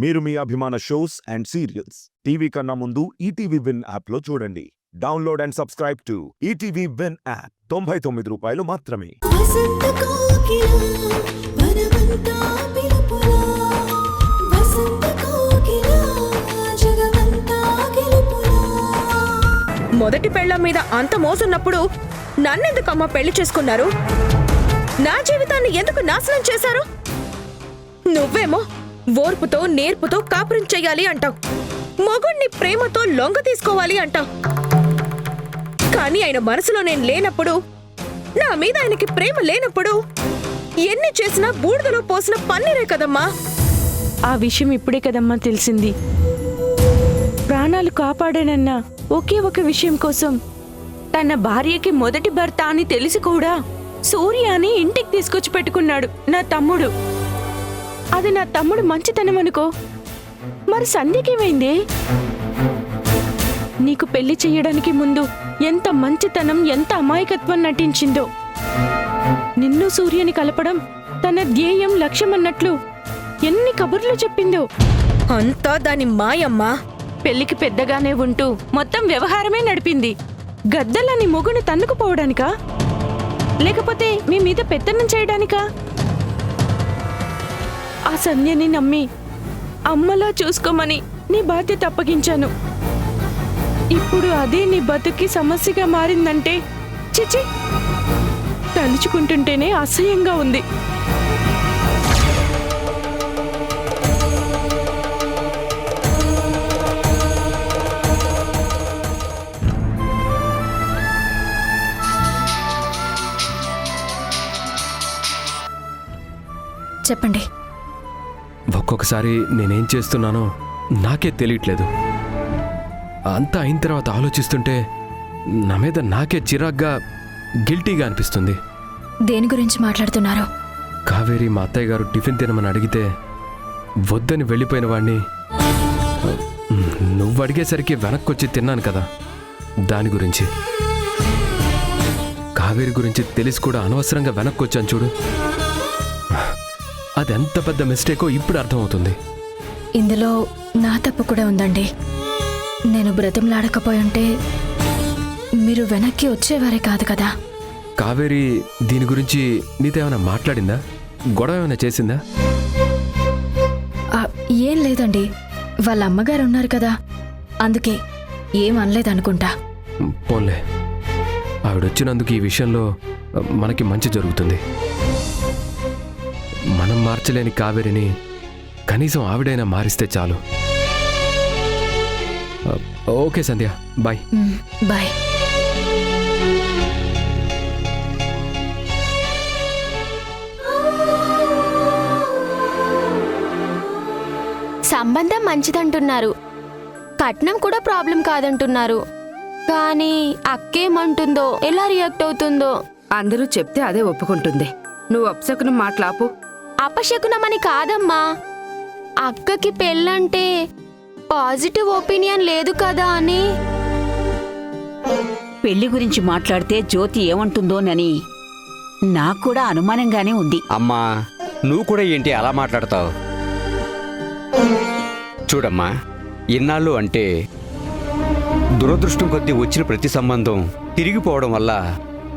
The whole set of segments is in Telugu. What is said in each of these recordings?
మీరు మీ అభిమాన షోస్ అండ్ సీరియల్స్ టీవీ కన్నా ముందు ఈటీవీ విన్ యాప్లో చూడండి. Download and subscribe to ETV win app. 99 రూపాయలు మాత్రమే. వసంత కోకిల వనమంతా పిలుపులా వసంత కోకిల జగమంతా గెలుపులా. మొదటి పెళ్ళం మీద అంత మోసున్నప్పుడు నన్నెందుకమ్మా పెళ్లి చేసుకున్నారు? నా జీవితాన్ని ఎందుకు నాశనం చేశారు? నువ్వేమో ఓర్పుతో నేర్పుతో కాపురం చెయ్యాలి అంటావు, మొగుణ్ణి ప్రేమతో లొంగ తీసుకోవాలి అంటావు. కానీ ఆయన మనసులో నేను లేనప్పుడు, నా మీద ఆయనకి ప్రేమ లేనప్పుడు ఎన్ని చేసినా బూడిదలో పోసిన పన్నీరే కదమ్మా. ఆ విషయం ఇప్పుడే కదమ్మా తెలిసింది. ప్రాణాలు కాపాడానన్న ఒకే ఒక విషయం కోసం తన భార్యకి మొదటి భర్త అని తెలిసి కూడా సూర్యాని ఇంటికి తీసుకొచ్చి పెట్టుకున్నాడు నా తమ్ముడు. అది నా తమ్ముడు మంచితనం అనుకో, మరి సంధ్యకేమైంది? నీకు పెళ్లి చెయ్యడానికి ముందు ఎంత మంచితనం, ఎంత అమాయకత్వం నటించిందో. నిన్ను సూర్యని కలపడం తన ధ్యేయం, లక్ష్యం అన్నట్లు ఎన్ని కబుర్లు చెప్పిందో. అంతా దాని మాయమ్మా. పెళ్లికి పెద్దగానే ఉంటూ మొత్తం వ్యవహారమే నడిపింది. గద్దలని మొగును తన్నుకుపోవడానికా, లేకపోతే మీ మీద పెత్తనం చేయడానికా? ఆ సంధ్యని నమ్మి అమ్మలా చూసుకోమని నీ బాధ్యత అప్పగించాను. ఇప్పుడు అదే నీ బతుకి సమస్యగా మారిందంటే చిచి, తలుచుకుంటుంటేనే అసహ్యంగా ఉంది. చెప్పండి. ఒక్కొక్కసారి నేనేం చేస్తున్నానో నాకే తెలియట్లేదు. అంతా అయిన తర్వాత ఆలోచిస్తుంటే నా మీద నాకే చిరాగ్గా, గిల్టీగా అనిపిస్తుంది. దేని గురించి మాట్లాడుతున్నారు? కావేరి మా అత్తయ్య గారు టిఫిన్ తినమని అడిగితే వద్దని వెళ్ళిపోయిన వాడిని నువ్వు అడిగేసరికి వెనక్కొచ్చి తిన్నాను కదా, దాని గురించి. కావేరి గురించి తెలిసి కూడా అనవసరంగా వెనక్కొచ్చాను చూడు. అది ఎంత పెద్ద మిస్టేకో ఇప్పుడు అర్థమవుతుంది. ఇందులో నా తప్పు కూడా ఉందండి. నేను బ్రతిమలాడకపోయుంటే మీరు వెనక్కి వచ్చేవారే కాదు కదా. కావేరి దీని గురించి నీతో ఏమైనా మాట్లాడిందా? గొడవ ఏమైనా చేసిందా? ఏం లేదండి, వాళ్ళ అమ్మగారు ఉన్నారు కదా, అందుకే ఏం అనలేదనుకుంటా. పోన్లే, ఆవిడొచ్చినందుకు ఈ విషయంలో మనకి మంచి జరుగుతుంది. మనం మార్చలేని కావేరిని కనీసం ఆవిడైనా మారిస్తే చాలు. ఓకే సంధ్య, బాయ్. బాయ్. సంబంధం మంచిదంటున్నారు, కట్నం కూడా ప్రాబ్లం కాదంటున్నారు. కానీ అక్కేమంటుందో, ఎలా రియాక్ట్ అవుతుందో. అందరూ చెప్తే అదే ఒప్పుకుంటుంది. నువ్వు అప్సకునం మాట్లాపు. అపశకునమని కాదమ్మా, అక్కకి పెళ్ళంటే పాజిటివ్ ఒపీనియన్ లేదు కదా అని. పెళ్లి గురించి మాట్లాడితే జ్యోతి ఏమంటుందోనని నాకు కూడా అనుమానంగానే ఉంది. అమ్మా, నువ్వు కూడా ఏంటి అలా మాట్లాడతావు? చూడమ్మా, ఇన్నాళ్ళు అంటే దురదృష్టం కొద్దీ వచ్చిన ప్రతి సంబంధం తిరిగిపోవడం వల్ల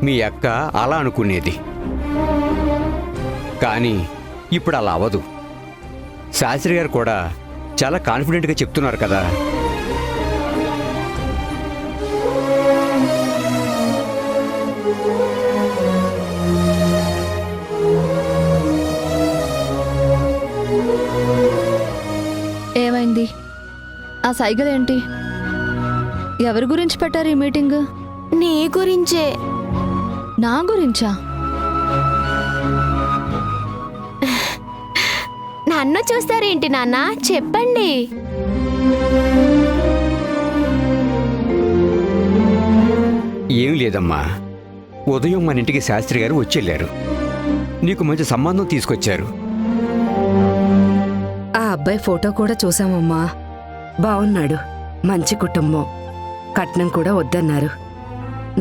మీ అక్క అలా అనుకునేది. కానీ ఇప్పుడు అలా అవ్వదు. శాస్త్రి గారు కూడా చాలా కాన్ఫిడెంట్గా చెప్తున్నారు కదా. ఏమైంది? ఆ సైగలేంటి? ఎవరి గురించి పెట్టారు ఈ మీటింగ్? నీ గురించే. నా గురించా? నన్ను చూస్తారేంటి నాన్న, చెప్పండి. ఏం లేదమ్మా, ఉదయం మన ఇంటికి శాస్త్రి గారు వచ్చెళ్ళారు. నీకు మంచి సంబంధం తీసుకొచ్చారు. ఆ అబ్బాయి ఫోటో కూడా చూసామమ్మా. బాగున్నాడు, మంచి కుటుంబం, కట్నం కూడా వద్దన్నారు.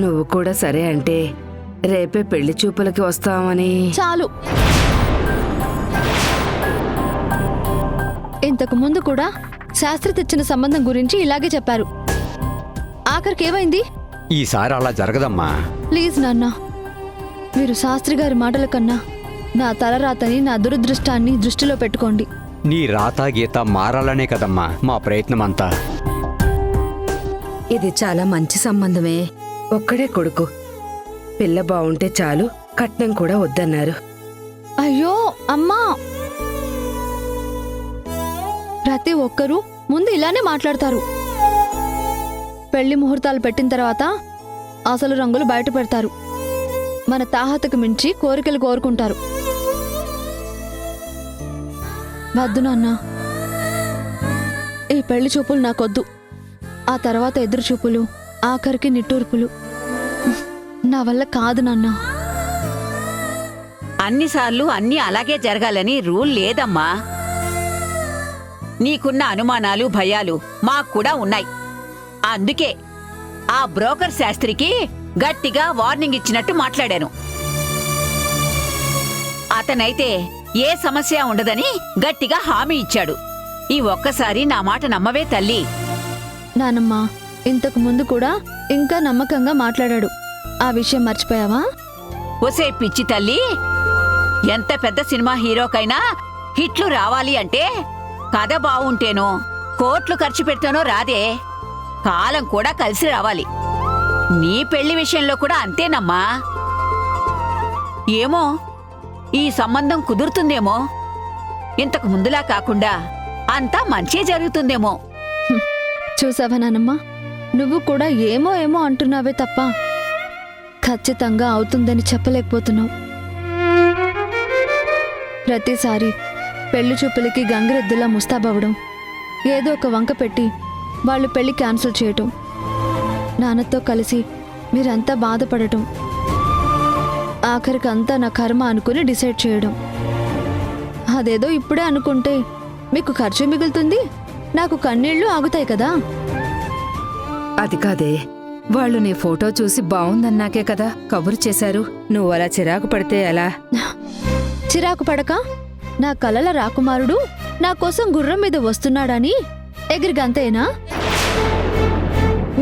నువ్వు కూడా సరే అంటే రేపే పెళ్లి చూపులకి వస్తామని. చాలు. ఇంతకు ముందు కూడా శాస్త్రి తెచ్చిన సంబంధం గురించి ఇలాగే చెప్పారు. ఆఖరికి ఏమైంది? ఈసారి అలా జరగదమ్మా. ప్లీజ్ నాన్న, మీరు శాస్త్రి గారి మాటల కన్నా నా తలరాతని, నా దురదృష్టాన్ని దృష్టిలో పెట్టుకోండి. నీ రాత గీత మారాలనే కదమ్మా మా ప్రయత్నం అంతా. ఇది చాలా మంచి సంబంధమే. ఒక్కడే కొడుకు. పిల్ల బావుంటే చాలు, కట్నం కూడా వద్దన్నారు. అయ్యో అమ్మా, ప్రతి ఒక్కరూ ముందు ఇలానే మాట్లాడతారు. పెళ్లి ముహూర్తాలు పెట్టిన తర్వాత అసలు రంగులు బయట పెడతారు. మన తాహతకు మించి కోరికలు కోరుకుంటారు. వద్దు నాన్న, ఈ పెళ్లి చూపులు నాకొద్దు. ఆ తర్వాత ఎదురు చూపులు, ఆఖరికి నిట్టూర్పులు నా వల్ల కాదు నాన్న. అన్నిసార్లు అన్నీ అలాగే జరగాలని రూల్ లేదమ్మా. నీకున్న అనుమానాలు, భయాలు మాకు కూడా ఉన్నాయి. అందుకే ఆ బ్రోకర్ శాస్త్రికి గట్టిగా వార్నింగ్ ఇచ్చినట్టు మాట్లాడాను. అతనైతే ఏ సమస్య ఉండదని గట్టిగా హామీ ఇచ్చాడు. ఈ ఒక్కసారి నా మాట నమ్మవే తల్లి. నానమ్మ, ఇంతకు ముందు కూడా ఇంకా నమ్మకంగా మాట్లాడాడు. ఆ విషయం మర్చిపోయావా? ఒసే పిచ్చి తల్లి, ఎంత పెద్ద సినిమా హీరోకైనా హిట్లు రావాలి అంటే కథ బావుంటేనో, కోట్లు ఖర్చు పెడితేనో రాదే. కాలం కూడా కలిసి రావాలి. నీ పెళ్లి విషయంలో కూడా అంతేనమ్మా. ఏమో, ఈ సంబంధం కుదురుతుందేమో. ఇంతకు ముందులా కాకుండా అంతా మంచే జరుగుతుందేమో. చూసావా నానమ్మ, నువ్వు కూడా ఏమో ఏమో అంటున్నావే తప్ప ఖచ్చితంగా అవుతుందని చెప్పలేకపోతున్నావు. ప్రతిసారి పెళ్లి చూపులకి గంగిరెద్దులా ముస్తాబవ్వడం, ఏదో ఒక వంక పెట్టి వాళ్ళు పెళ్లి క్యాన్సిల్ చేయటం, నాన్నతో కలిసి మీరంతా బాధపడటం, ఆఖరికి అంతా నా కర్మ అనుకుని డిసైడ్ చేయడం. అదేదో ఇప్పుడే అనుకుంటే మీకు ఖర్చు మిగులుతుంది, నాకు కన్నీళ్లు ఆగుతాయి కదా. అది కాదే, వాళ్ళు నీ ఫోటో చూసి బావుందన్నాకే కదా కబురు చేశారు. నువ్వు అలా చిరాకు పడితే ఎలా? చిరాకు పడక నా కలల రాకుమారుడు నా కోసం గుర్రం మీద వస్తున్నాడని ఎగిరిగంతేనా?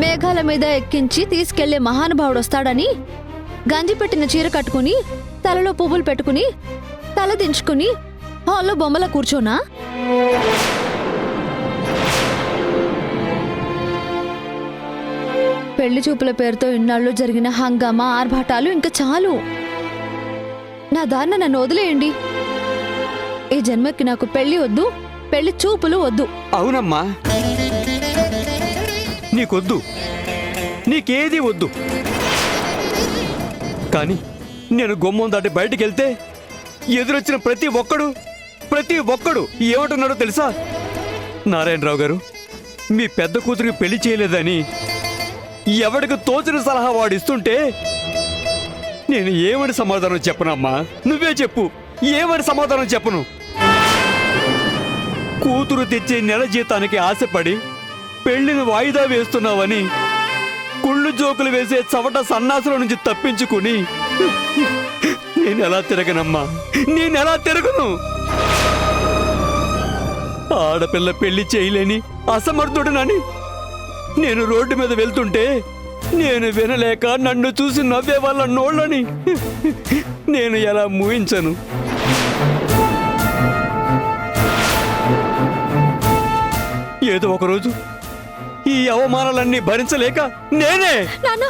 మేఘాల మీద ఎక్కించి తీసుకెళ్లే మహానుభావుడొస్తాడని గంజి పెట్టిన చీర కట్టుకుని, తలలో పువ్వులు పెట్టుకుని, తల దించుకుని హాల్లో బొమ్మల కూర్చోనా? పెళ్లి చూపుల పేరుతో ఇన్నాళ్ళు జరిగిన హంగామా, ఆర్భాటాలు ఇంకా చాలు. నా దారిన నన్ను వదిలేయండి. ఈ జన్మకి నాకు పెళ్లి వద్దు, పెళ్లి చూపులు వద్దు. అవునమ్మా, నీకొద్దు, నీకేదీ వద్దు. కానీ నేను గుమ్మం దాటి బయటికి వెళ్తే ఎదురొచ్చిన ప్రతి ఒక్కడు ఏమంటున్నాడో తెలుసా? నారాయణరావు గారు, మీ పెద్ద కూతురికి పెళ్లి చేయలేదని ఎవడికి తోచిన సలహా వాడిస్తుంటే నేను ఏమని సమాధానం చెప్పనమ్మా? నువ్వే చెప్పు, ఏమని సమాధానం చెప్పను? కూతురు తెచ్చే నెల జీతానికి ఆశపడి పెళ్లిని వాయిదా వేస్తున్నావని కుళ్ళు జోకులు వేసే చవట సన్నాసుల నుంచి తప్పించుకుని నేనెలా తిరగనమ్మా? నేనెలా తిరగను? ఆడపిల్ల పెళ్లి చేయలేని అసమర్థుడనని నేను రోడ్డు మీద వెళ్తుంటే నేను వినలేక నన్ను చూసి నవ్వే వాళ్ళ నోళ్ళని నేను ఎలా మూయించను? ఏదో ఒకరోజు ఈ అవమానాలన్నీ భరించలేక నేనే నాన్న